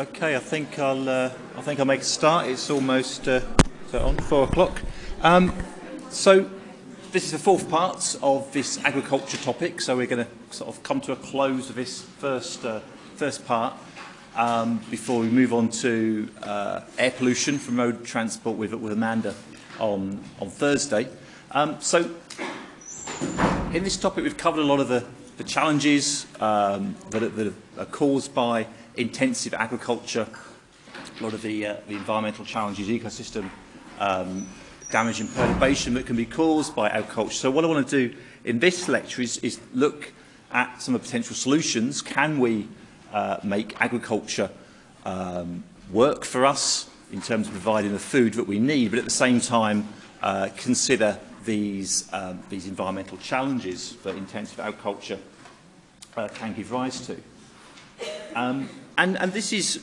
Okay, I think I'll make a start. It's almost on 4 o'clock. So this is the fourth part of this agriculture topic. So we're going to sort of come to a close of this first part before we move on to air pollution from road transport with Amanda on Thursday. So in this topic, we've covered a lot of the challenges that are caused by intensive agriculture, a lot of the environmental challenges, ecosystem damage and perturbation that can be caused by agriculture. So what I want to do in this lecture is look at some of the potential solutions. Can we make agriculture work for us in terms of providing the food that we need, but at the same time consider these environmental challenges that intensive agriculture can give rise to. And this is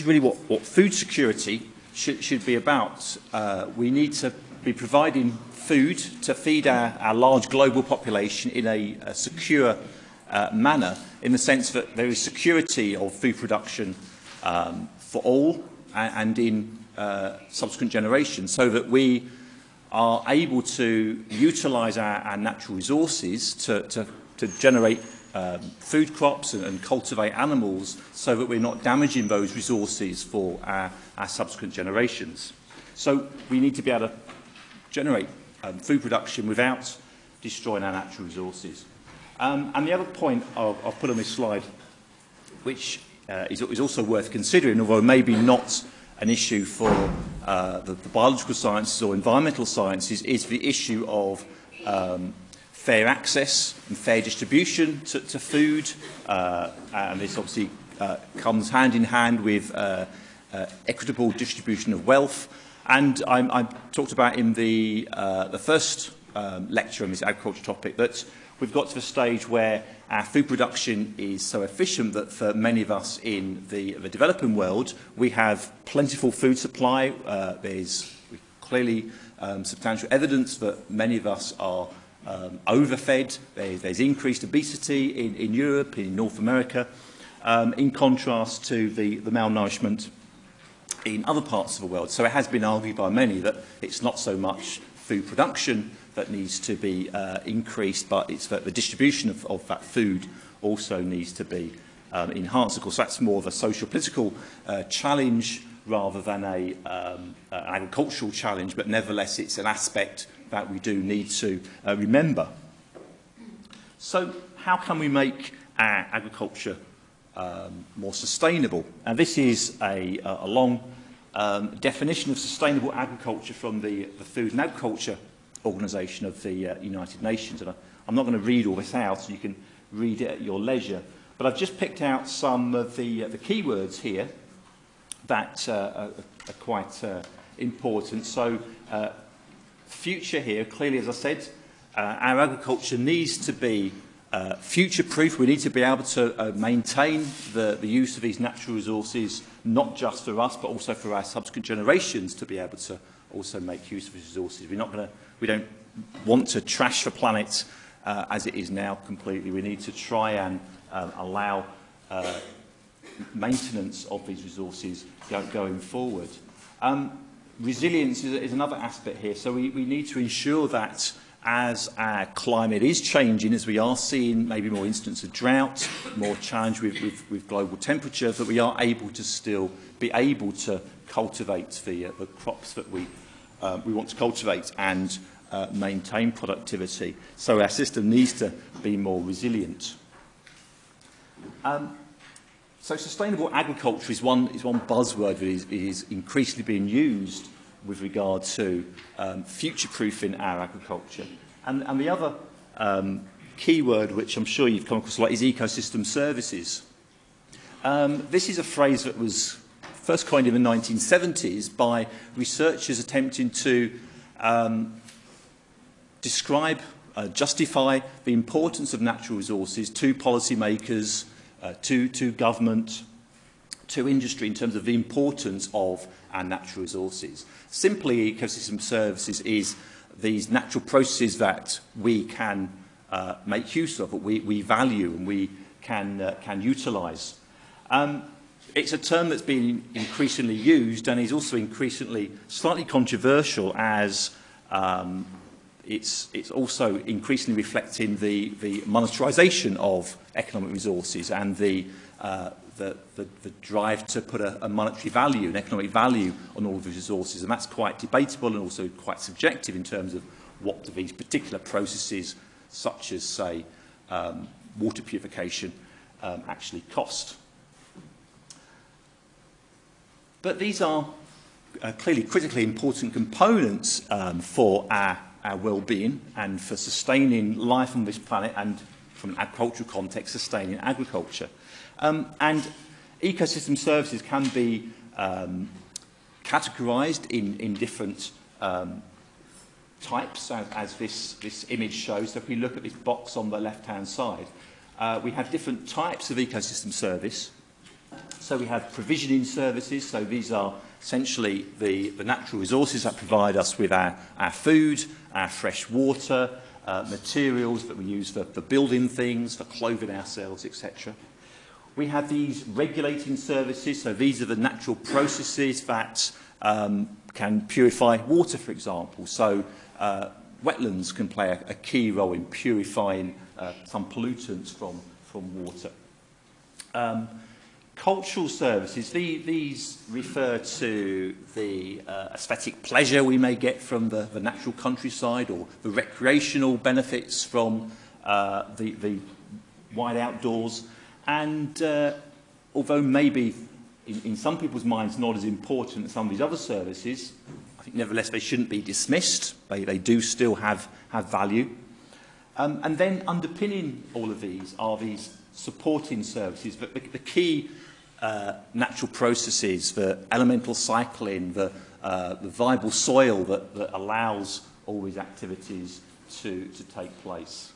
really what food security should be about. We need to be providing food to feed our large global population in a secure manner, in the sense that there is security of food production for all and in subsequent generations, so that we are able to utilise our natural resources to generate food crops and cultivate animals, so that we're not damaging those resources for our subsequent generations. So we need to be able to generate food production without destroying our natural resources. And the other point I've put on this slide, which is also worth considering, although maybe not an issue for the biological sciences or environmental sciences, is the issue of fair access and fair distribution to food, and this obviously comes hand in hand with equitable distribution of wealth. And I talked about in the first lecture on this agriculture topic that we've got to the stage where our food production is so efficient that for many of us in the developing world, we have plentiful food supply. There's clearly substantial evidence that many of us are overfed. There's increased obesity in Europe, in North America, in contrast to the malnourishment in other parts of the world. So it has been argued by many that it's not so much food production that needs to be increased, but it's that the distribution of that food also needs to be enhanced. Of course, that's more of a social-political challenge rather than an agricultural challenge, but nevertheless it's an aspect that we do need to remember. So how can we make our agriculture more sustainable? And this is a long definition of sustainable agriculture from the Food and Agriculture Organization of the United Nations. And I'm not going to read all this out, so you can read it at your leisure. But I've just picked out some of the keywords here that are quite important. So future here, clearly, as I said, our agriculture needs to be future-proof. We need to be able to maintain the use of these natural resources, not just for us, but also for our subsequent generations to be able to also make use of these resources. We don't want to trash the planet as it is now completely. We need to try and allow maintenance of these resources going forward. Resilience is another aspect here. So we need to ensure that as our climate is changing, as we are seeing maybe more instances of drought, more challenge with global temperature, that we are able to still be able to cultivate the crops that we want to cultivate and maintain productivity. So our system needs to be more resilient. So sustainable agriculture is one buzzword that is increasingly being used with regard to future-proofing our agriculture. And the other keyword, which I'm sure you've come across a lot, is ecosystem services. This is a phrase that was first coined in the 1970s by researchers attempting to describe, justify the importance of natural resources to policymakers, to government, to industry, in terms of the importance of our natural resources. Simply, ecosystem services is these natural processes that we can make use of, that we value and we can utilise. it's a term that's been increasingly used and is also increasingly slightly controversial as it's also increasingly reflecting the monetarisation of economic resources and the drive to put a monetary value, an economic value on all of these resources. And that's quite debatable and also quite subjective in terms of what do these particular processes, such as, say, water purification, actually cost. But these are clearly critically important components for our well-being and for sustaining life on this planet and, from an agricultural context, sustaining agriculture. And ecosystem services can be categorised in different types, as this image shows. So if we look at this box on the left-hand side, we have different types of ecosystem service. So we have provisioning services. So these are essentially the natural resources that provide us with our food, our fresh water, materials that we use for building things, for clothing ourselves, etc. We have these regulating services. So these are the natural processes that can purify water, for example. So wetlands can play a key role in purifying some pollutants from water. Cultural services, these refer to the aesthetic pleasure we may get from the natural countryside, or the recreational benefits from the wide outdoors. And although maybe in some people's minds not as important as some of these other services, I think nevertheless they shouldn't be dismissed. They do still have value. And then underpinning all of these are these supporting services. But the key natural processes, the elemental cycling, the viable soil that allows all these activities to take place.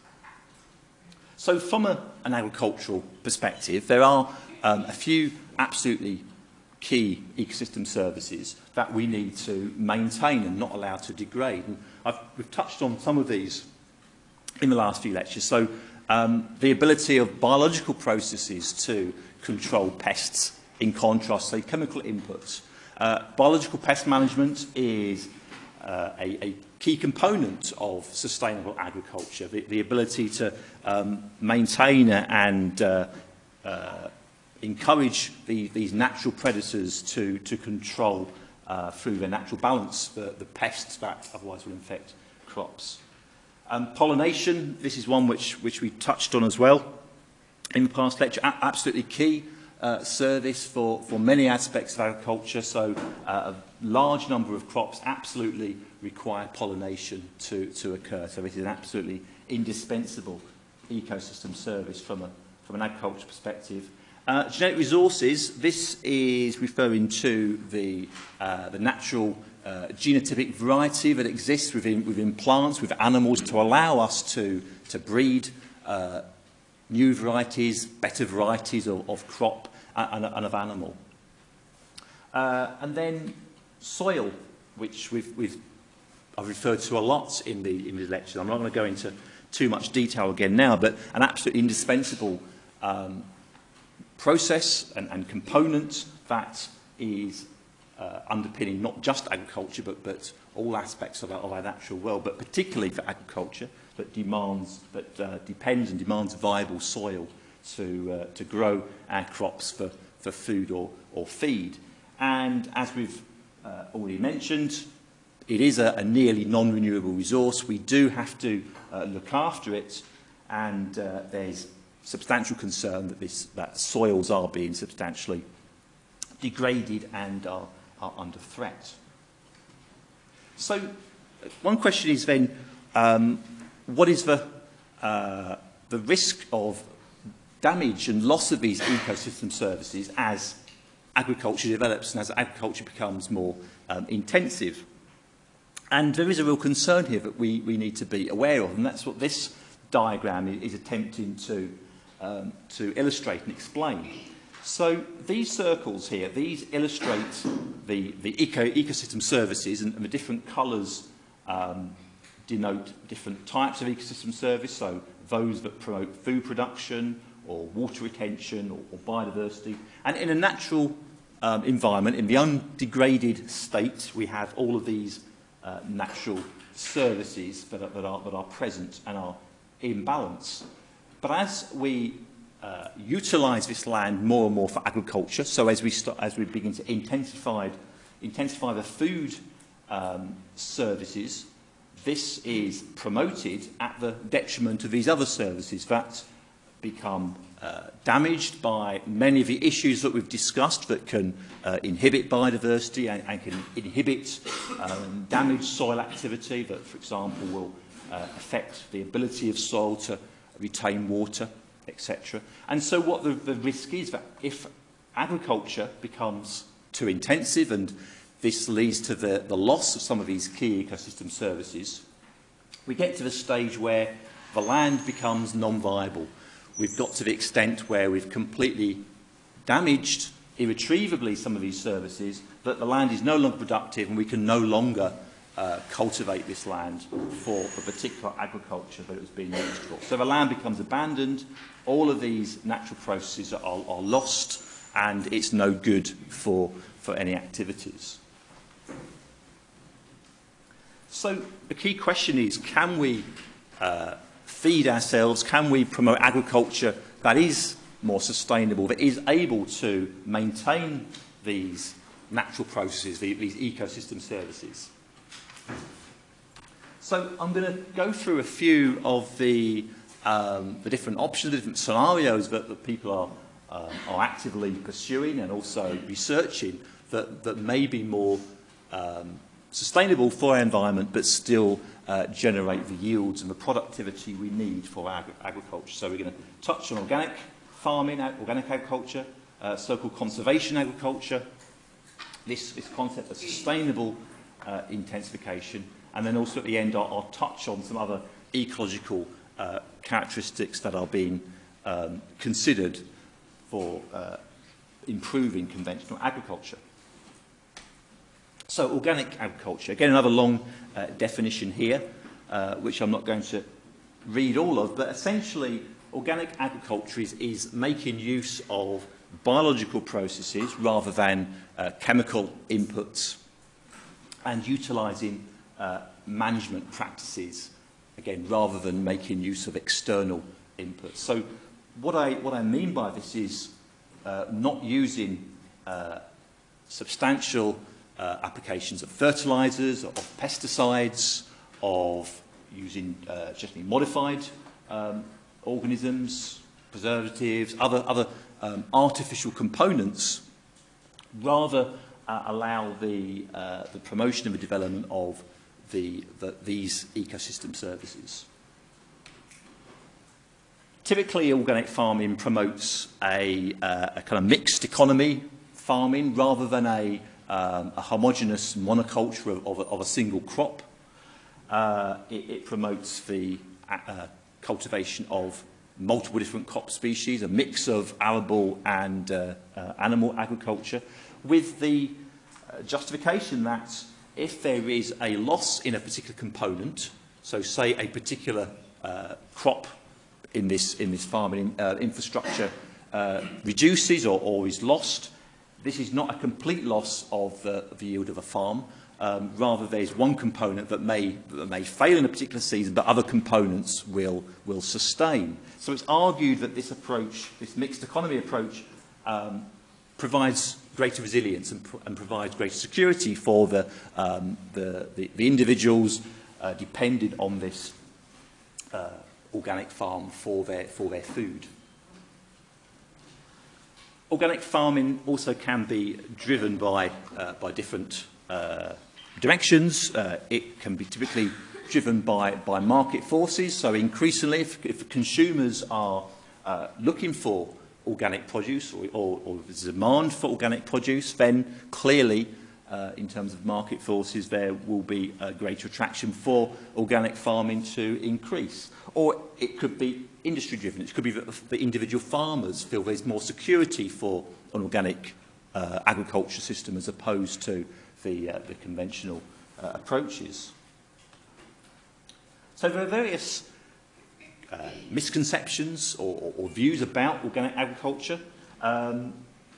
So from an agricultural perspective, there are a few absolutely key ecosystem services that we need to maintain and not allow to degrade. And we've touched on some of these in the last few lectures. So the ability of biological processes to control pests, in contrast to chemical inputs. Biological pest management is a key component of sustainable agriculture, the ability to maintain and encourage these natural predators to control through their natural balance the pests that otherwise will infect crops. Pollination, this is one which we touched on as well in the past lecture, absolutely key service for many aspects of agriculture. So a large number of crops absolutely require pollination to occur. So it is an absolutely indispensable ecosystem service from an agriculture perspective. Genetic resources, this is referring to the natural genotypic variety that exists within plants, with animals, to allow us to breed new varieties, better varieties of crop and of animal. And then soil, which I've referred to a lot in the lecture. I'm not going to go into too much detail again now, but an absolutely indispensable process and component that is underpinning not just agriculture, but all aspects of our natural world, but particularly for agriculture, that depends and demands viable soil to grow our crops for food or feed. And as we've already mentioned, it is a nearly non-renewable resource. We do have to look after it, and there's substantial concern that soils are being substantially degraded and are under threat. So one question is then, what is the risk of damage and loss of these ecosystem services as agriculture develops and as agriculture becomes more intensive? And there is a real concern here that we need to be aware of, and that's what this diagram is attempting to illustrate and explain. So these circles here, these illustrate the ecosystem services, and the different colours denote different types of ecosystem service. So those that promote food production or water retention or biodiversity. And in a natural environment, in the undegraded state, we have all of these natural services that are present and are in balance. But as we utilise this land more and more for agriculture, so as we begin to intensify the food services, this is promoted at the detriment of these other services that become damaged by many of the issues that we've discussed that can inhibit biodiversity and can inhibit damage soil activity that, for example, will affect the ability of soil to retain water, etc. And so what the risk is that if agriculture becomes too intensive, and this leads to the loss of some of these key ecosystem services, we get to the stage where the land becomes non-viable. We've got to the extent where we've completely damaged irretrievably some of these services, that the land is no longer productive and we can no longer cultivate this land for the particular agriculture that it was being used for. So the land becomes abandoned, all of these natural processes are lost, and it's no good for any activities. So the key question is, can we feed ourselves, can we promote agriculture that is more sustainable, that is able to maintain these natural processes, these ecosystem services? So I'm going to go through a few of the different options, the different scenarios that people are actively pursuing and also researching that may be more sustainable for our environment, but still generate the yields and the productivity we need for agriculture. So we're going to touch on organic farming, organic agriculture, so-called conservation agriculture, this concept of sustainable intensification, and then also at the end I'll touch on some other ecological characteristics that are being considered for improving conventional agriculture. So organic agriculture, again another long definition here, which I'm not going to read all of, but essentially organic agriculture is making use of biological processes rather than chemical inputs, and utilising management practices, again, rather than making use of external inputs. So what I mean by this is not using substantial applications of fertilisers, of pesticides, of using genetically modified organisms, preservatives, other artificial components, rather allow the promotion and the development of these ecosystem services. Typically, organic farming promotes a kind of mixed economy farming rather than a homogeneous monoculture of a single crop. It promotes the cultivation of multiple different crop species, a mix of arable and animal agriculture, with the justification that if there is a loss in a particular component, so say a particular crop in this farming infrastructure reduces or is lost, this is not a complete loss of the yield of a farm. Rather, there's one component that may fail in a particular season, but other components will sustain. So it's argued that this approach, this mixed economy approach, provides greater resilience and provides greater security for the individuals dependent on this organic farm for their food. Organic farming also can be driven by different directions. It can be typically driven by market forces. So increasingly, if consumers are looking for organic produce or there's demand for organic produce, then clearly, in terms of market forces, there will be a greater attraction for organic farming to increase. Or it could be industry-driven. It could be that the individual farmers feel there's more security for an organic agriculture system as opposed to the conventional approaches. So there are various misconceptions or views about organic agriculture.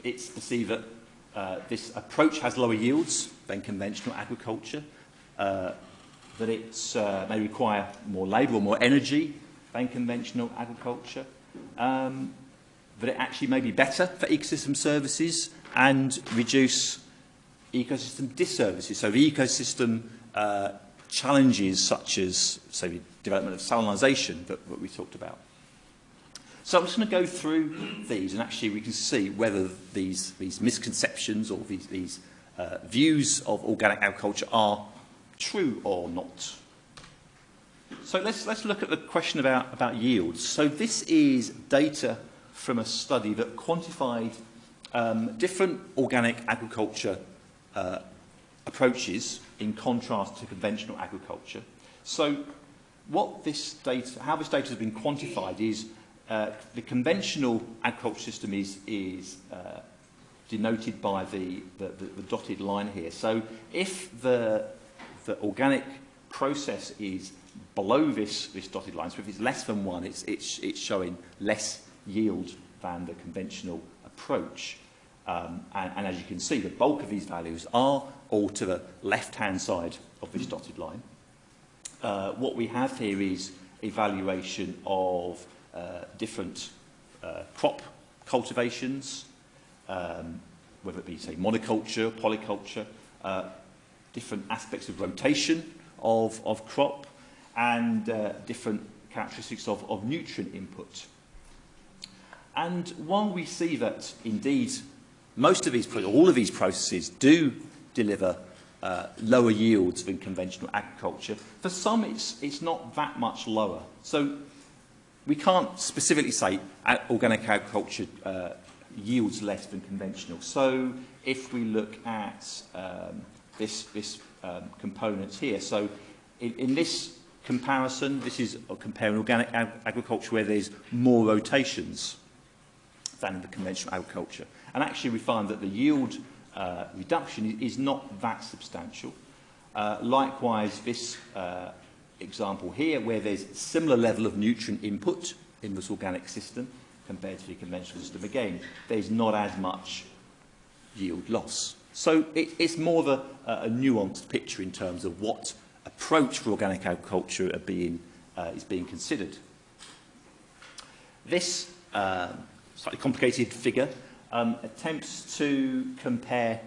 It's perceived that this approach has lower yields than conventional agriculture, that it may require more labour or more energy than conventional agriculture, that it actually may be better for ecosystem services and reduce ecosystem disservices. So the ecosystem challenges such as, say, the development of salinisation that we talked about. So I'm just going to go through these, and actually we can see whether these misconceptions or these views of organic agriculture are true or not. So let's look at the question about yields. So this is data from a study that quantified different organic agriculture approaches in contrast to conventional agriculture. So what this data, how this data has been quantified is the conventional agriculture system is denoted by the dotted line here. So if the organic process is below this dotted line, so if it's less than 1, it's showing less yield than the conventional approach. And as you can see, the bulk of these values are all to the left-hand side of this dotted line. What we have here is evaluation of different crop cultivations, whether it be, say, monoculture, polyculture, different aspects of rotation of crop, and different characteristics of nutrient input. And while we see that, indeed, most of these, all of these processes do deliver lower yields than conventional agriculture, for some it's not that much lower. So we can't specifically say organic agriculture yields less than conventional. So if we look at this component here, so in this comparison, this is comparing organic agriculture where there's more rotations than in the conventional agriculture. And actually we find that the yield reduction is not that substantial. Likewise, this example here, where there's similar level of nutrient input in this organic system compared to the conventional system, again, there's not as much yield loss. So it's more of a nuanced picture in terms of what approach for organic agriculture is being considered. This slightly complicated figure attempts to compare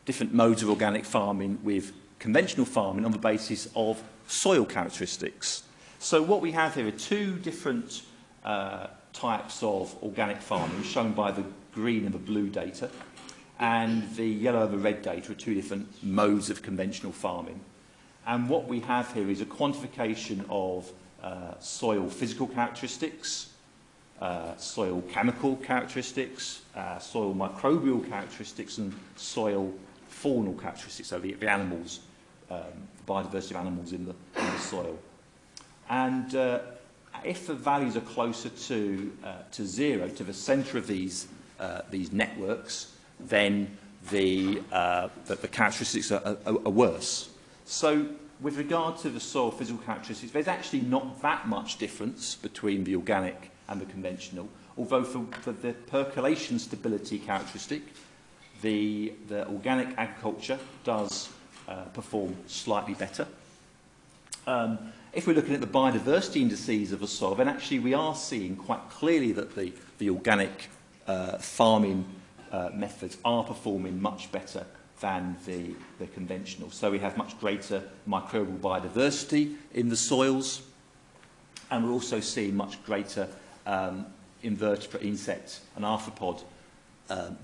different modes of organic farming with conventional farming on the basis of soil characteristics. So what we have here are two different types of organic farming shown by the green and the blue data, and the yellow and the red data are two different modes of conventional farming. And what we have here is a quantification of soil physical characteristics, soil chemical characteristics, soil microbial characteristics, and soil faunal characteristics, so the animals, the biodiversity of animals in the soil. And if the values are closer to 0, to the centre of these networks, then the characteristics are worse. So with regard to the soil physical characteristics, there's actually not that much difference between the organic and the conventional, although for the percolation stability characteristic, the organic agriculture does perform slightly better. If we're looking at the biodiversity indices of the soil, then actually we are seeing quite clearly that the organic farming methods are performing much better than the conventional. So we have much greater microbial biodiversity in the soils, and we're also seeing much greater invertebrate, insect and arthropod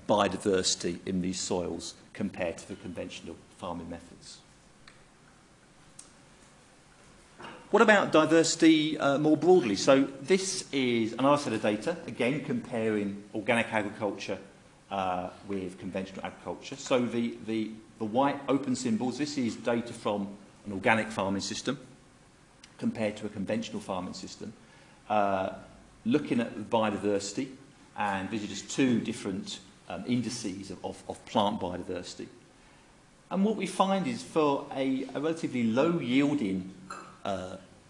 biodiversity in these soils compared to the conventional farming methods. What about diversity more broadly? So this is another set of data, again comparing organic agriculture with conventional agriculture. So the white open symbols, this is data from an organic farming system compared to a conventional farming system, looking at the biodiversity, and these are just two different indices of plant biodiversity. And what we find is for a relatively low yielding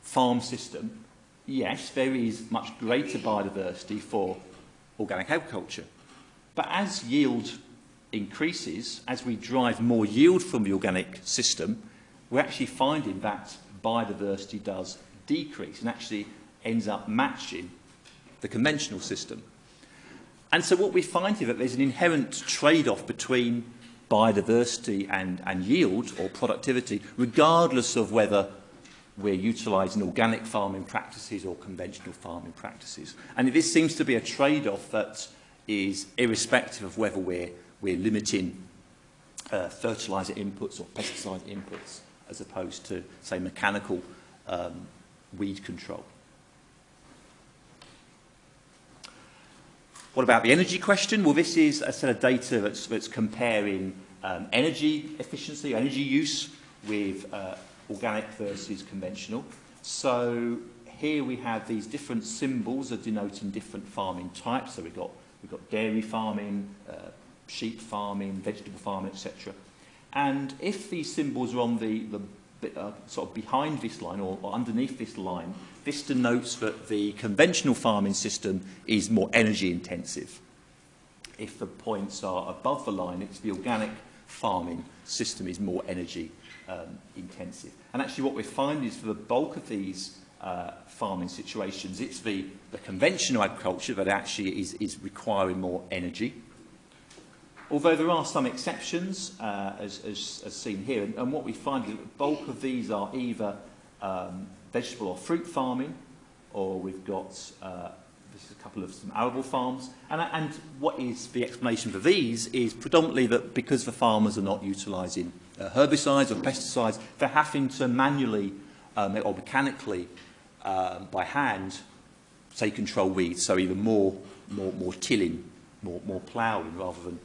farm system, yes, there is much greater biodiversity for organic agriculture. But as yield increases, as we drive more yield from the organic system, we're actually finding that biodiversity does decrease and actually ends up matching the conventional system. And so what we find here is that there's an inherent trade-off between biodiversity and yield or productivity, regardless of whether we're utilising organic farming practices or conventional farming practices. And this seems to be a trade-off that is irrespective of whether we're limiting fertiliser inputs or pesticide inputs, as opposed to, say, mechanical weed control. What about the energy question? Well, this is a set of data that's comparing energy efficiency, energy use with organic versus conventional. So here we have these different symbols that denoting different farming types. So we've got dairy farming, sheep farming, vegetable farming, etc. And if these symbols are on the sort of behind this line or underneath this line, this denotes that the conventional farming system is more energy intensive. If the points are above the line, it's the organic farming system is more energy intensive. And actually what we find is for the bulk of these farming situations, it's the conventional agriculture that actually is requiring more energy. Although there are some exceptions, as seen here, and what we find is that the bulk of these are either vegetable or fruit farming, or we've got this is a couple of some arable farms. And what is the explanation for these is predominantly that because the farmers are not utilising herbicides or pesticides, they're having to manually or mechanically, by hand, say, control weeds. So either more tilling, more ploughing, rather than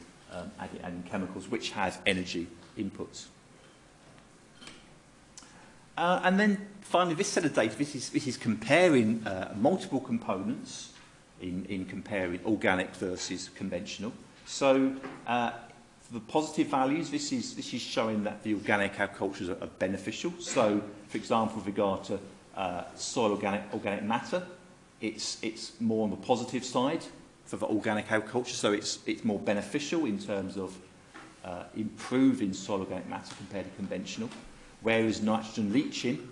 adding chemicals, which has energy inputs. And then finally, this set of data, this is comparing multiple components in comparing organic versus conventional. So for the positive values, this is showing that the organic agricultures are beneficial. So, for example, with regard to soil organic matter, it's more on the positive side for the organic agriculture. So it's more beneficial in terms of improving soil organic matter compared to conventional. Whereas nitrogen leaching,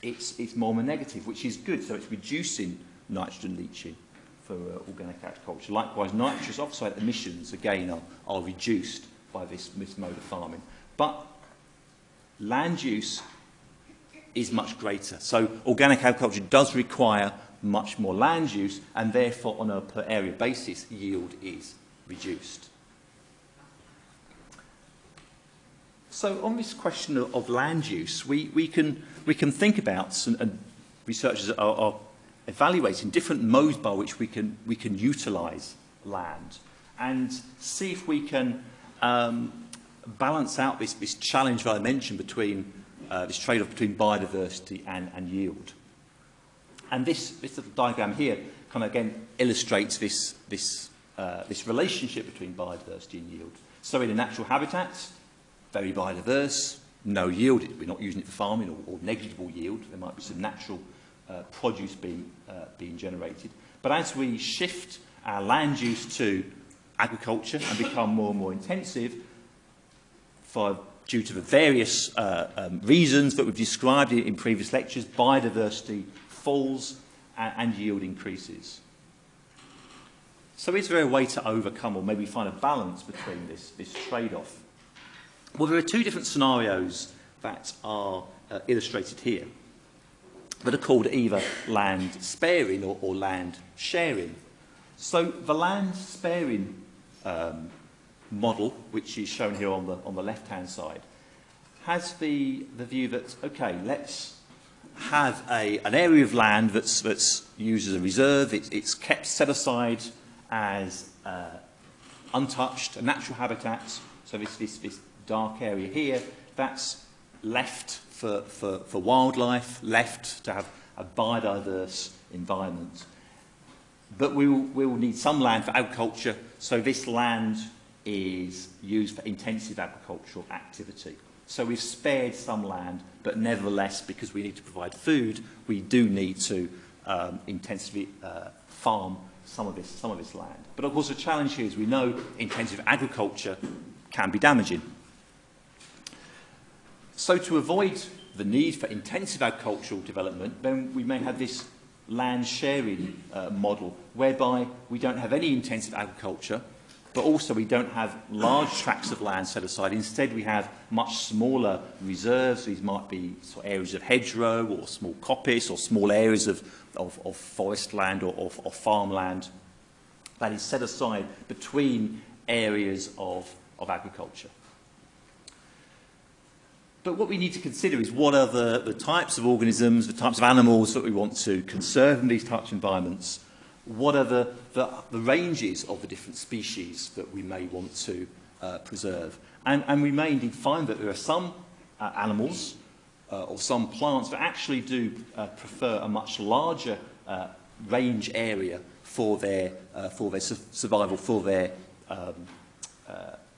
it's more negative, which is good. So it's reducing nitrogen leaching for organic agriculture. Likewise, nitrous oxide emissions, again, are reduced by this mode of farming. But land use is much greater. So organic agriculture does require much more land use, and therefore, on a per area basis, yield is reduced. So on this question of land use, we can think about, and researchers are evaluating different modes by which we can utilise land, and see if we can balance out this challenge that I mentioned between this trade-off between biodiversity and yield. And this little diagram here kind of again illustrates this relationship between biodiversity and yield. So in a natural habitat, very biodiverse, no yield. We're not using it for farming or negligible yield. There might be some natural produce being generated. But as we shift our land use to agriculture and become more and more intensive, due to the various reasons that we've described in previous lectures, biodiversity falls and yield increases. So is there a way to overcome or maybe find a balance between this trade-off? Well, there are two different scenarios that are illustrated here that are called either land sparing or land sharing. So the land sparing model, which is shown here on the left-hand side, has the view that, okay, let's have an area of land that's used as a reserve. It's kept set aside as untouched, a natural habitat. So this dark area here, that's left for wildlife, left to have a biodiverse environment. But we will need some land for agriculture, so this land is used for intensive agricultural activity. So we've spared some land, but nevertheless, because we need to provide food, we do need to intensively farm some of this land. But of course, the challenge here is we know intensive agriculture can be damaging. So to avoid the need for intensive agricultural development, then we may have this land sharing model, whereby we don't have any intensive agriculture, but also we don't have large tracts of land set aside. Instead, we have much smaller reserves. These might be sort of areas of hedgerow or small coppice or small areas of forest land or farmland that is set aside between areas of agriculture. But what we need to consider is what are the types of organisms, the types of animals that we want to conserve in these types of environments. What are the ranges of the different species that we may want to preserve? And we may indeed find that there are some animals or some plants that actually do prefer a much larger range area for their survival, for their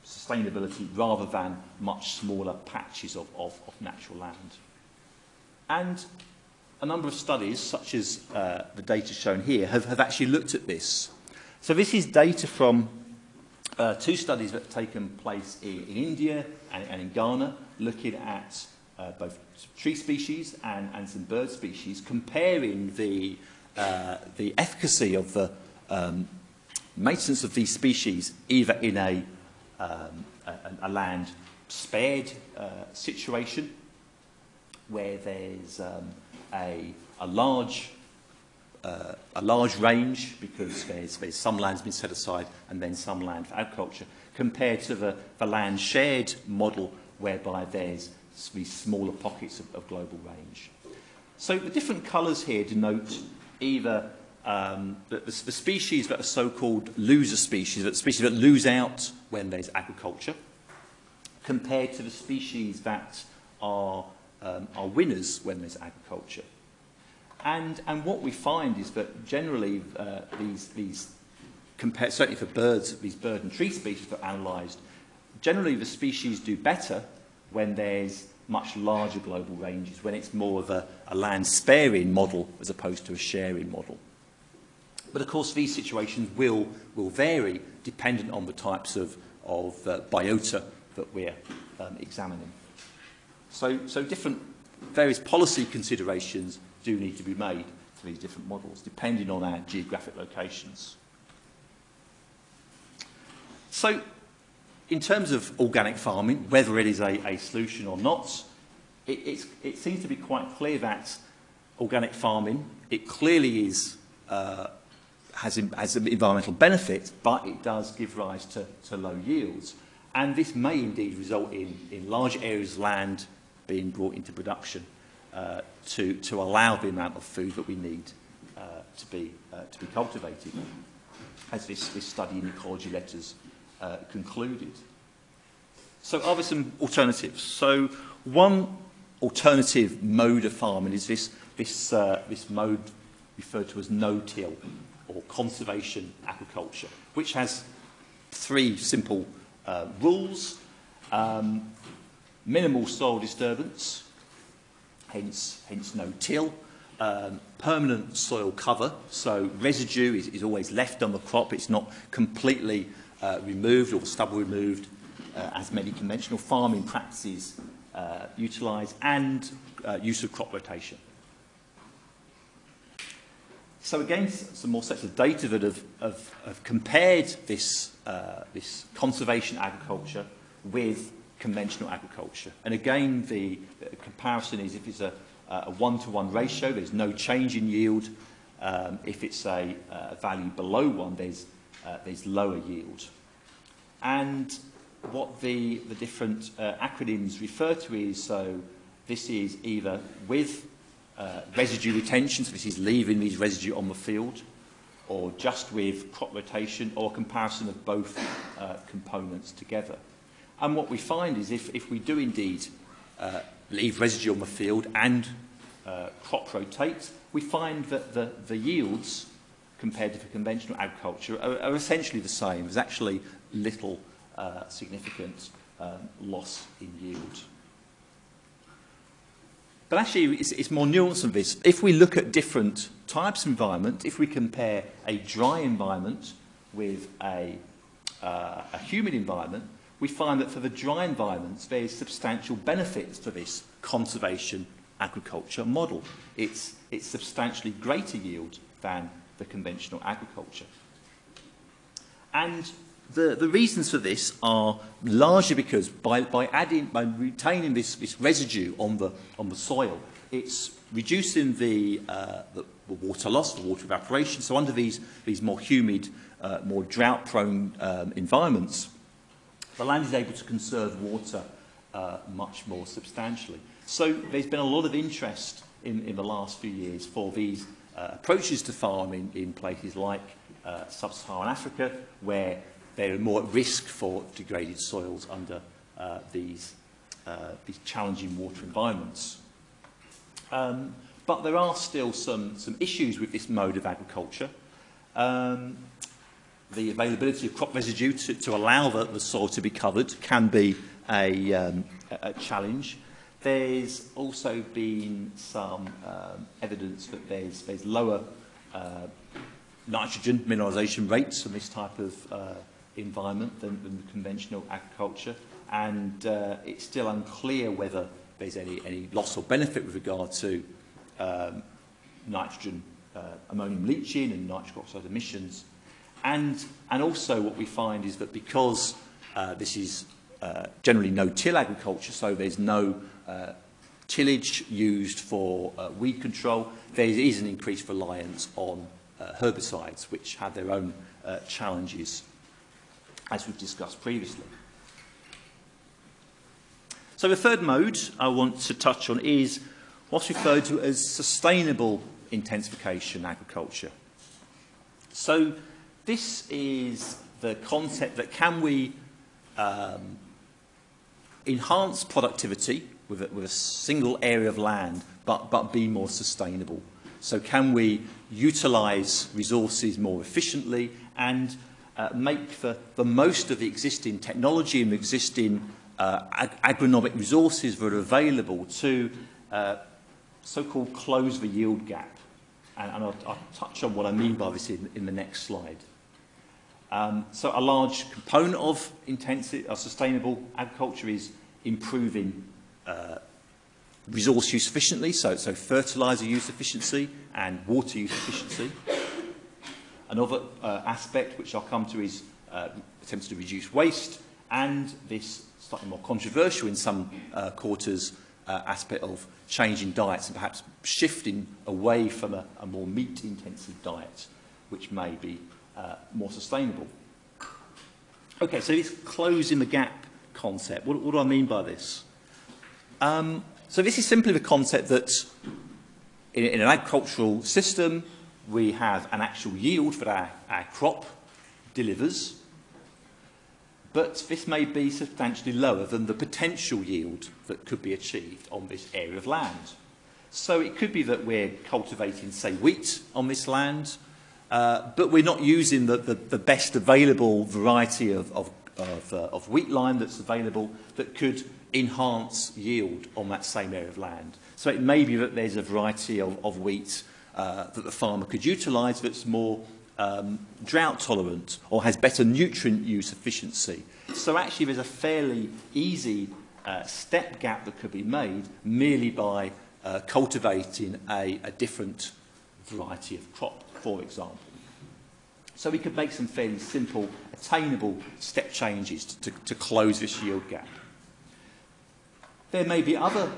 sustainability, rather than much smaller patches of natural land. And a number of studies, such as the data shown here, have actually looked at this. So this is data from two studies that have taken place in India and in Ghana, looking at both tree species and some bird species, comparing the efficacy of the maintenance of these species either in a land spared situation, where there's a large range, because there's some land's been set aside and then some land for agriculture, compared to the land shared model, whereby there's these smaller pockets of global range. So the different colours here denote either the species that are so-called loser species, the species that lose out when there's agriculture, compared to the species that are winners when there's agriculture. And what we find is that generally certainly for birds, these bird and tree species that are analysed, generally the species do better when there's much larger global ranges, when it's more of a land sparing model as opposed to a sharing model. But of course, these situations will vary dependent on the types of biota that we're examining. So various policy considerations do need to be made for these different models, depending on our geographic locations. So, in terms of organic farming, whether it is a solution or not, it seems to be quite clear that organic farming, it clearly is has an environmental benefit, but it does give rise to low yields. And this may indeed result in large areas of land being brought into production to allow the amount of food that we need to be cultivated, as this study in Ecology Letters concluded. So are there some alternatives? So one alternative mode of farming is this mode referred to as no-till, or conservation agriculture, which has three simple rules. Minimal soil disturbance, hence no-till. Permanent soil cover, so residue is always left on the crop. It's not completely removed or stubble removed, as many conventional farming practices utilise, and use of crop rotation. So again, some more sets of data that have compared this conservation agriculture with conventional agriculture. And again, the comparison is if it's a one-to-one ratio, there's no change in yield. If it's a value below 1, there's lower yield. And what the different acronyms refer to is, so this is either with residue retention, so this is leaving these residue on the field, or just with crop rotation, or a comparison of both components together. And what we find is if we do indeed leave residue on the field and crop rotate, we find that the yields compared to the conventional agriculture are essentially the same. There's actually little significant loss in yield. But actually, it's more nuanced than this. If we look at different types of environment, if we compare a dry environment with a humid environment, we find that for the dry environments, there is substantial benefits to this conservation agriculture model. It's substantially greater yield than the conventional agriculture. And the reasons for this are largely because by retaining this residue on the soil, it's reducing the water loss, the water evaporation. So under these more humid, more drought-prone environments, the land is able to conserve water much more substantially. So there's been a lot of interest in the last few years for these approaches to farming in places like sub-Saharan Africa, where they're more at risk for degraded soils under these challenging water environments. But there are still some issues with this mode of agriculture. The availability of crop residue to allow the soil to be covered can be a challenge. There's also been some evidence that there's lower nitrogen mineralisation rates in this type of environment than the conventional agriculture, and it's still unclear whether there's any loss or benefit with regard to nitrogen ammonium leaching and nitric oxide emissions. And also what we find is that because this is generally no-till agriculture, so there's no tillage used for weed control, there is an increased reliance on herbicides, which have their own challenges, as we've discussed previously. So the third mode I want to touch on is what's referred to as sustainable intensification agriculture. So this is the concept that can we enhance productivity with a single area of land, but be more sustainable. So can we utilise resources more efficiently and make the most of the existing technology and the existing agronomic resources that are available to so-called close the yield gap. And I'll touch on what I mean by this in the next slide. So a large component of sustainable agriculture is improving resource use efficiently, so fertiliser use efficiency and water use efficiency. Another aspect which I'll come to is attempts to reduce waste, and this slightly more controversial in some quarters aspect of changing diets and perhaps shifting away from a more meat-intensive diet, which may be more sustainable. Okay, so this closing the gap concept, what do I mean by this? So this is simply the concept that in an agricultural system, we have an actual yield that our crop delivers, but this may be substantially lower than the potential yield that could be achieved on this area of land. So it could be that we're cultivating, say, wheat on this land, but we're not using the best available variety of wheat line that's available that could enhance yield on that same area of land. So it may be that there's a variety of wheat that the farmer could utilise that's more drought tolerant or has better nutrient use efficiency. So actually there's a fairly easy step gap that could be made merely by cultivating a different variety of crop, for example. So we could make some fairly simple, attainable step changes to close this yield gap. There may be other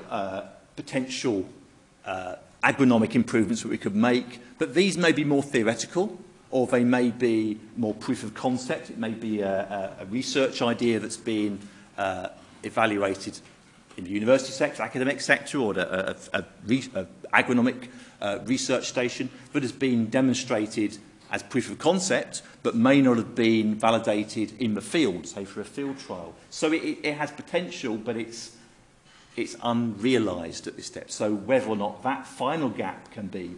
potential agronomic improvements that we could make, but these may be more theoretical, or they may be more proof of concept. It may be a research idea that's being evaluated in the university sector, academic sector, or an agronomic research station that has been demonstrated as proof of concept, but may not have been validated in the field, say for a field trial. So it has potential, but it's unrealised at this step. So whether or not that final gap can be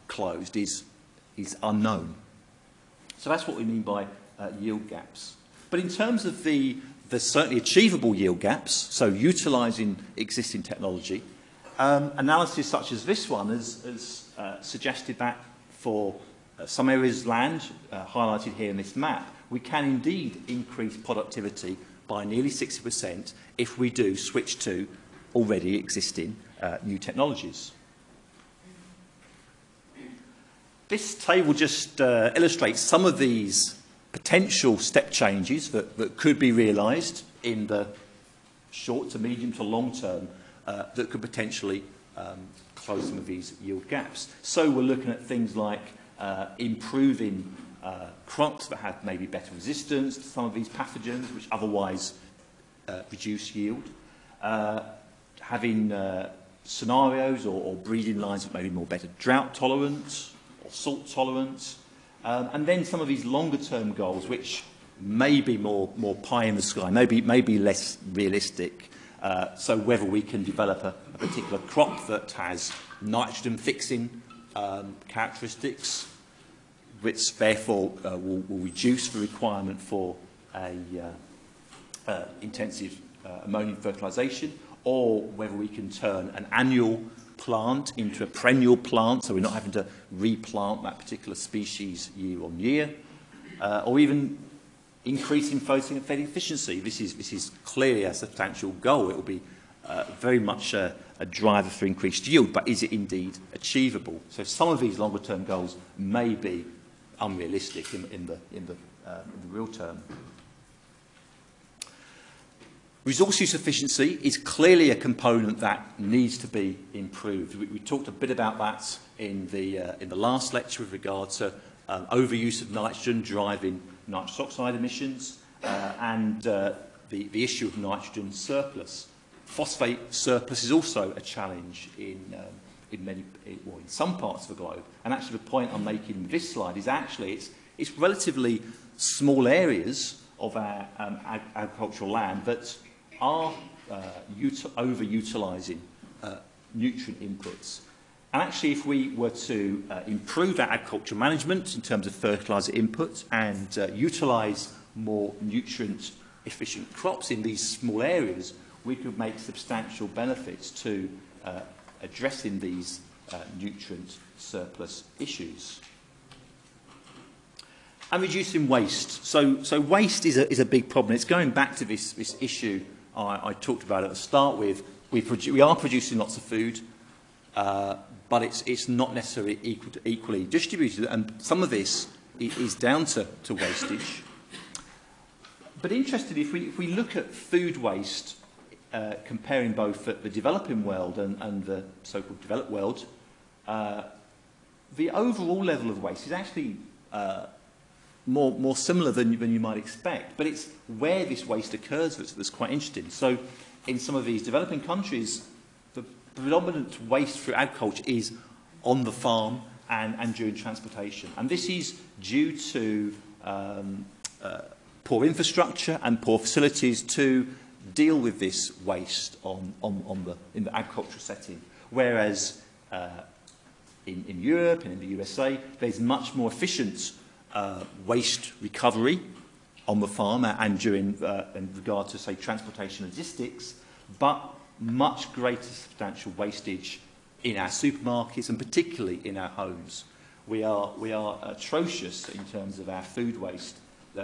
closed is unknown. So that's what we mean by yield gaps. But in terms of the certainly achievable yield gaps, so utilising existing technology, Analysis such as this one has suggested that for some areas of land, highlighted here in this map, we can indeed increase productivity by nearly 60% if we do switch to already existing new technologies. This table just illustrates some of these potential step changes that could be realised in the short to medium to long term that could potentially close some of these yield gaps. So we're looking at things like improving crops that have maybe better resistance to some of these pathogens which otherwise reduce yield, having scenarios or breeding lines that may be more better drought tolerance or salt tolerance, and then some of these longer term goals which may be more pie in the sky, maybe less realistic. So whether we can develop a particular crop that has nitrogen fixing characteristics, which therefore will reduce the requirement for intensive ammonium fertilisation, or whether we can turn an annual plant into a perennial plant, so we're not having to replant that particular species year on year, or even increasing photosynthetic efficiency. This is clearly a substantial goal. It will be very much a driver for increased yield, but is it indeed achievable? So some of these longer term goals may be unrealistic in the real term. Resource use efficiency is clearly a component that needs to be improved. We talked a bit about that in the last lecture with regard to overuse of nitrogen driving nitrous oxide emissions and the issue of nitrogen surplus. Phosphate surplus is also a challenge in some parts of the globe. And actually the point I'm making in this slide is actually it's relatively small areas of our agricultural land that are overutilising nutrient inputs. And actually, if we were to improve our agriculture management in terms of fertiliser inputs and utilise more nutrient-efficient crops in these small areas, we could make substantial benefits to addressing these nutrient surplus issues. And reducing waste. So waste is a big problem. It's going back to this issue I talked about at the start with. We are producing lots of food, but it's not necessarily equally distributed, and some of this is down to wastage. But interestingly, if we look at food waste, comparing both the developing world and the so-called developed world, the overall level of waste is actually more similar than you might expect, but it's where this waste occurs that's quite interesting. So in some of these developing countries, the predominant waste through agriculture is on the farm and during transportation. And this is due to poor infrastructure and poor facilities to deal with this waste in the agricultural setting. Whereas in Europe and in the USA, there's much more efficient waste recovery on the farm and during in regard to, say, transportation logistics, but much greater substantial wastage in our supermarkets and particularly in our homes. We are atrocious in terms of our food waste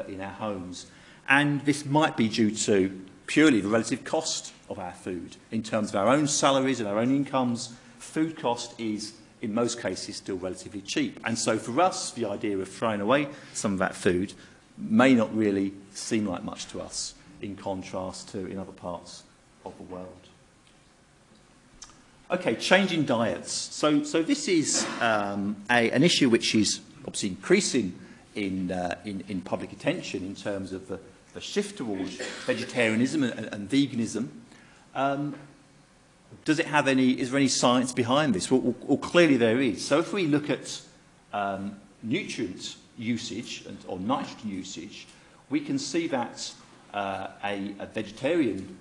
in our homes, and this might be due to purely the relative cost of our food. In terms of our own salaries and our own incomes, food cost is in most cases still relatively cheap. And so for us, the idea of throwing away some of that food may not really seem like much to us in contrast to in other parts of the world. Okay, changing diets. So this is an issue which is obviously increasing in public attention in terms of the shift towards vegetarianism and veganism. Is there any science behind this? Well, clearly there is. So if we look at nutrient usage or nitrogen usage, we can see that a vegetarian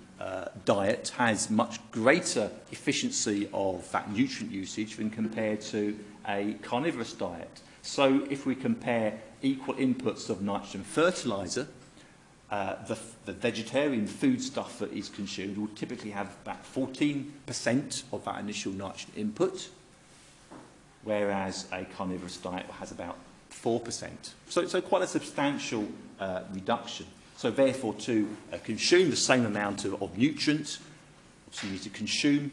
diet has much greater efficiency of that nutrient usage than compared to a carnivorous diet. So if we compare equal inputs of nitrogen fertiliser, the vegetarian foodstuff that is consumed will typically have about 14% of that initial nitrogen input, whereas a carnivorous diet has about 4%. So quite a substantial reduction. So therefore, to consume the same amount of nutrients, so you need to consume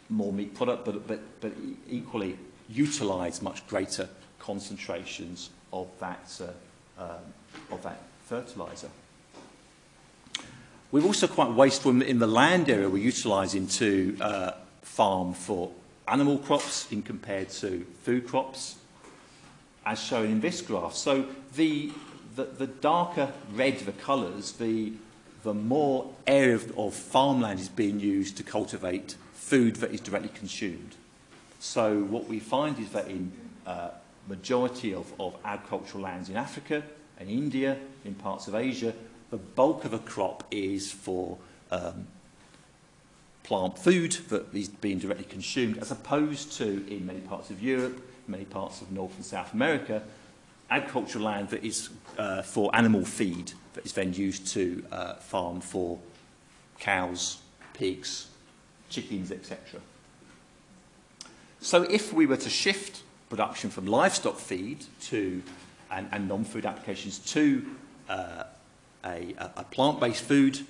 more meat product, but equally utilise much greater concentrations of that fertiliser. We're also quite wasteful in the land area we're utilising to farm for animal crops in compared to food crops, as shown in this graph. So the darker red the colours, the more area of farmland is being used to cultivate food that is directly consumed. So what we find is that in majority of agricultural lands in Africa and India, in parts of Asia, the bulk of a crop is for plant food that is being directly consumed, as opposed to in many parts of Europe, many parts of North and South America, agricultural land that is for animal feed that is then used to farm for cows, pigs, chickens, etc. So if we were to shift production from livestock feed to and non-food applications to a plant-based food,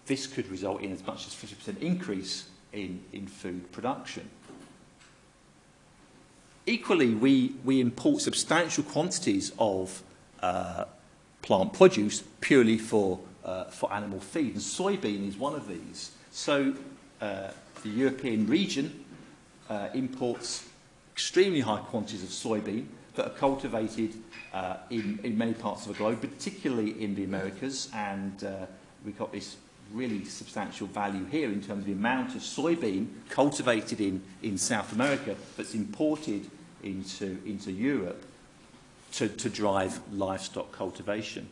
this could result in as much as 50% increase in food production. Equally, we import substantial quantities of plant produce purely for animal feed, and soybean is one of these. So the European region imports extremely high quantities of soybean that are cultivated in many parts of the globe, particularly in the Americas, and we've got this really substantial value here in terms of the amount of soybean cultivated in South America that's imported into Europe to drive livestock cultivation.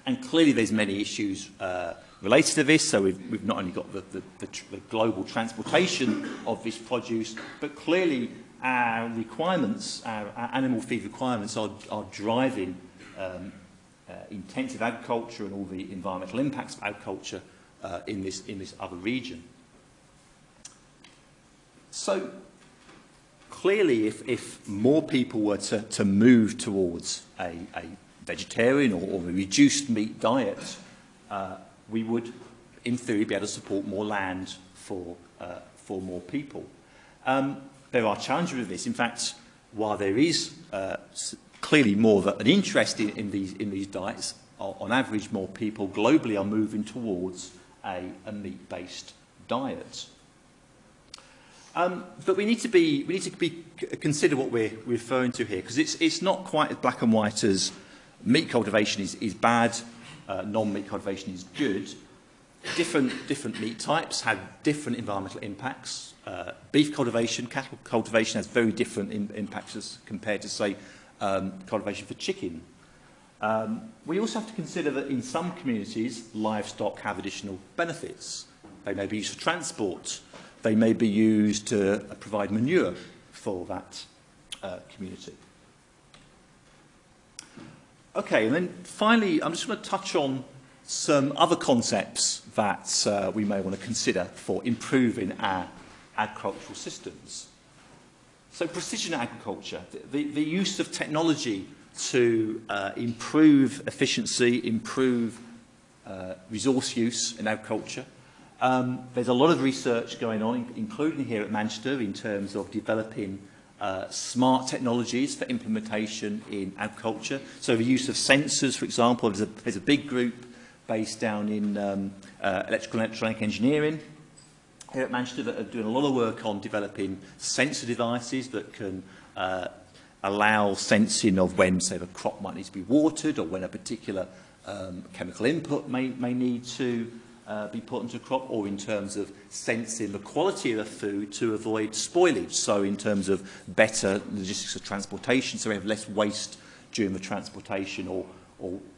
And clearly there's many issues related to this, so we've not only got the global transportation of this produce, but clearly our requirements, our animal feed requirements are driving intensive agriculture and all the environmental impacts of agriculture in this other region. So clearly, if more people were to move towards a vegetarian or a reduced meat diet, we would, in theory, be able to support more land for more people. There are challenges with this. In fact, while there is clearly more of an interest in these diets, on average, more people globally are moving towards a meat-based diet. But we need to consider what we're referring to here, because it's not quite as black and white as meat cultivation is bad, non-meat cultivation is good. Different meat types have different environmental impacts. Beef cultivation, cattle cultivation has very different impacts as compared to, say, cultivation for chicken. We also have to consider that in some communities, livestock have additional benefits. They may be used for transport. They may be used to provide manure for that community. Okay, and then finally, I'm just going to touch on some other concepts that we may want to consider for improving our agricultural systems. So precision agriculture, the use of technology to improve efficiency, improve resource use in agriculture. There's a lot of research going on, including here at Manchester, in terms of developing smart technologies for implementation in agriculture. So the use of sensors, for example, there's a big group based down in electrical and electronic engineering here at Manchester that are doing a lot of work on developing sensor devices that can allow sensing of when, say, the crop might need to be watered, or when a particular chemical input may need to be put into a crop, or in terms of sensing the quality of the food to avoid spoilage. So in terms of better logistics of transportation, so we have less waste during the transportation, or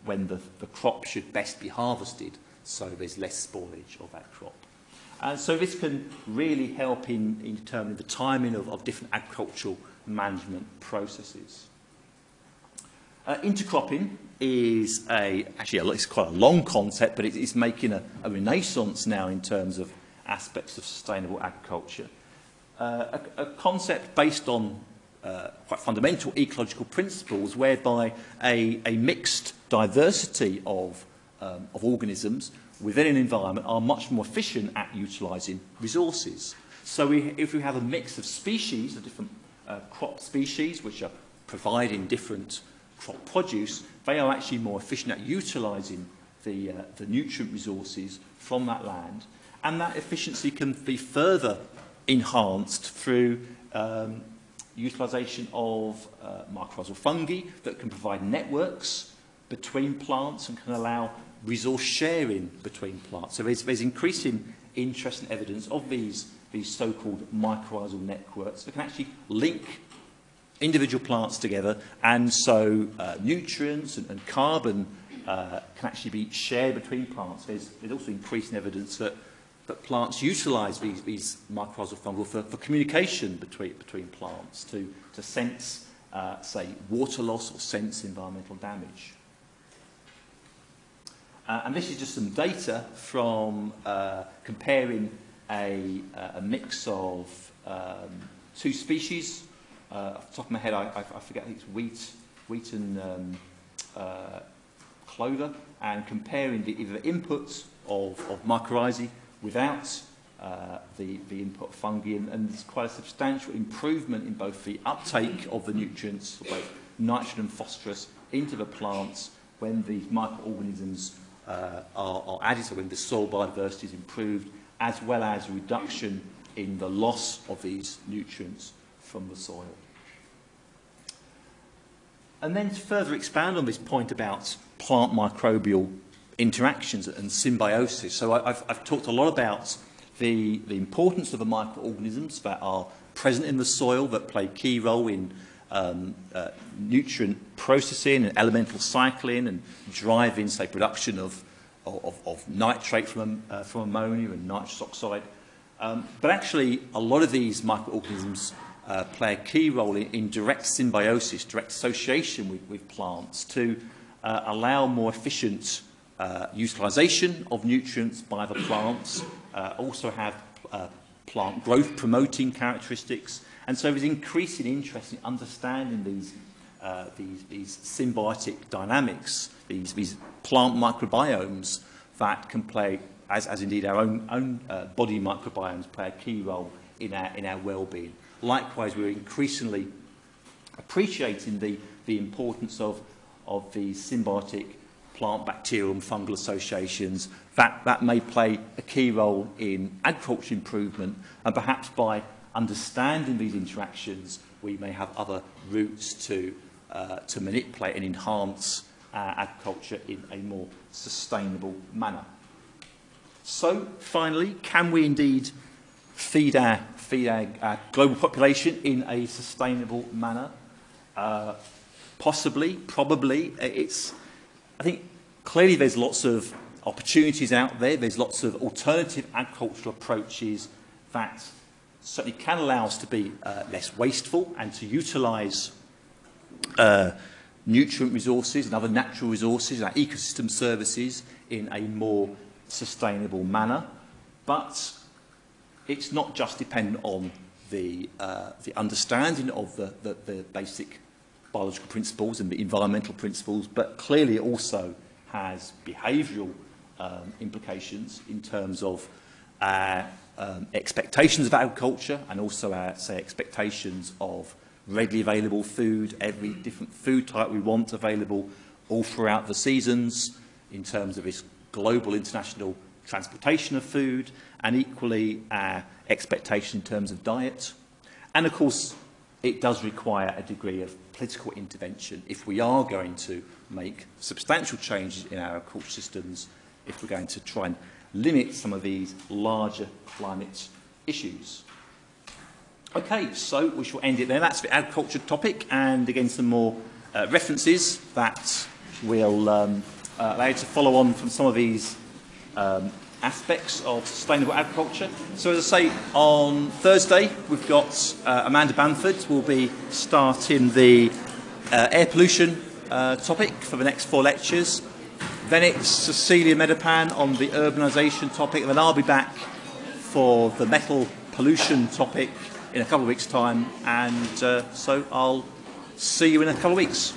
when the crop should best be harvested, so there's less spoilage of that crop. And so this can really help in determining the timing of different agricultural management processes. Intercropping is it's quite a long concept, but it's making a renaissance now in terms of aspects of sustainable agriculture. A concept based on quite fundamental ecological principles, whereby a mixed diversity of organisms within an environment are much more efficient at utilising resources. So if we have a mix of species, of different crop species, which are providing different crop produce, they are actually more efficient at utilising the nutrient resources from that land. And that efficiency can be further enhanced through utilisation of mycorrhizal fungi that can provide networks between plants and can allow resource sharing between plants. So there's increasing interest and evidence of these so-called mycorrhizal networks that can actually link individual plants together, and so nutrients and carbon can actually be shared between plants. There's also increasing evidence that plants utilise these mycorrhizal fungi for communication between plants to sense, say, water loss or sense environmental damage. And this is just some data from comparing a mix of two species. Off the top of my head, I forget, I think it's wheat and clover, and comparing either the inputs of mycorrhizae without the input of fungi, and there's quite a substantial improvement in both the uptake of the nutrients, both nitrogen and phosphorus, into the plants when these microorganisms are added, so when the soil biodiversity is improved, as well as a reduction in the loss of these nutrients from the soil. And then to further expand on this point about plant microbial interactions and symbiosis. So I've talked a lot about the importance of the microorganisms that are present in the soil, that play a key role in nutrient processing and elemental cycling and driving, say, production of nitrate from ammonia and nitrous oxide. But actually, a lot of these microorganisms play a key role in direct symbiosis, direct association with plants to allow more efficient utilisation of nutrients by the plants, also have plant growth promoting characteristics, and so there's increasing interest in understanding these symbiotic dynamics, these plant microbiomes that can play, as indeed our own body microbiomes play a key role in our well-being. Likewise, we're increasingly appreciating the importance of these symbiotic plant, bacterial and fungal associations that may play a key role in agriculture improvement, and perhaps by understanding these interactions we may have other routes to manipulate and enhance agriculture in a more sustainable manner. So finally, can we indeed feed our global population in a sustainable manner? Possibly, probably. I think clearly there's lots of opportunities out there. There's lots of alternative agricultural approaches that certainly can allow us to be less wasteful and to utilise nutrient resources and other natural resources, our ecosystem services, in a more sustainable manner. But it's not just dependent on the understanding of the basic biological principles and the environmental principles, but clearly it also has behavioural implications in terms of our expectations of agriculture, and also our, say, expectations of readily available food, every different food type we want available all throughout the seasons, in terms of this global international transportation of food, and equally our expectation in terms of diet. And of course, it does require a degree of political intervention if we are going to make substantial changes in our agricultural systems, if we're going to try and limit some of these larger climate issues. Okay, so we shall end it there. That's the agriculture topic, and again some more references that will allow you to follow on from some of these aspects of sustainable agriculture. So as I say, on Thursday we've got Amanda Bamford will be starting the air pollution topic for the next 4 lectures. Then it's Cecilia Medapan on the urbanisation topic, and then I'll be back for the metal pollution topic in a couple of weeks' time, and so I'll see you in a couple of weeks.